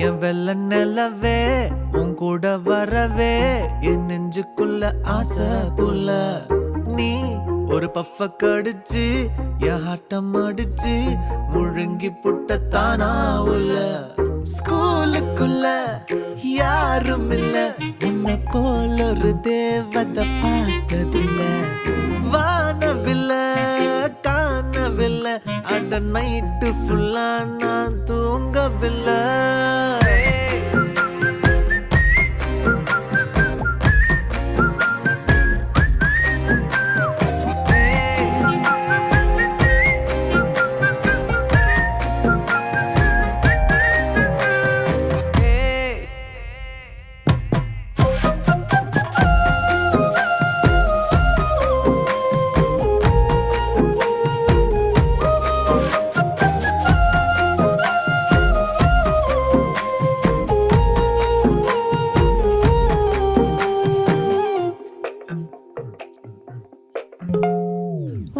என் வெள்ள நிலவே உன் கூட வரவே என் நெஞ்சுக்குள்ள ஆசை புள்ள நீ ஒரு பஃப கடிச்சு என் ஹாட்டம் அடிச்சு முழுங்கி புட்ட தானா உள்ள ஸ்கூலுக்குள்ள யாரும் இல்ல உன்னை போல ஒரு தேவதை பார்த்ததில்ல வானவில்ல காணவில்லை அட நைட்டு ஃபுல்லா நான் தூங்கவில்லை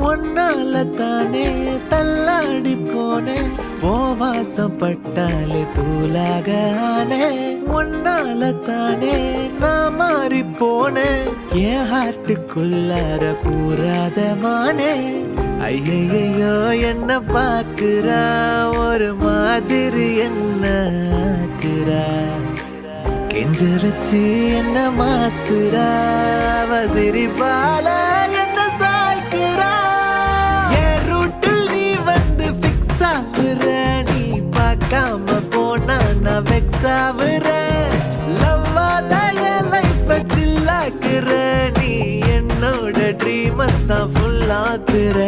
ஒன்னால தானே தள்ளாடி போனேன் ஓ வாசம் பட்டாலே தூளாக ஆனே ஒன்னால தானே நான் மாறி போனேன் என் ஹார்ட்டுக்குள்ளார பூராதமானே ஐயையோ என்ன பாக்குறா ஒரு மாதிரி என்ன ஆக்குறா கெஞ்ச வச்சு என்ன மாத்துறா அவ சிரிப்பால என்ன சாய்க்கிறா என் ரூட்டில் நீ வந்து ஃபிக்ஸ் ஆகுற நீ பார்க்காம போனா நான் வெக்ஸ் ஆகுற லவ்வால என் லைஃப சில்லாக்குற நீ என்னோட ட்ரீம் தான் ஃபுல் ஆக்குற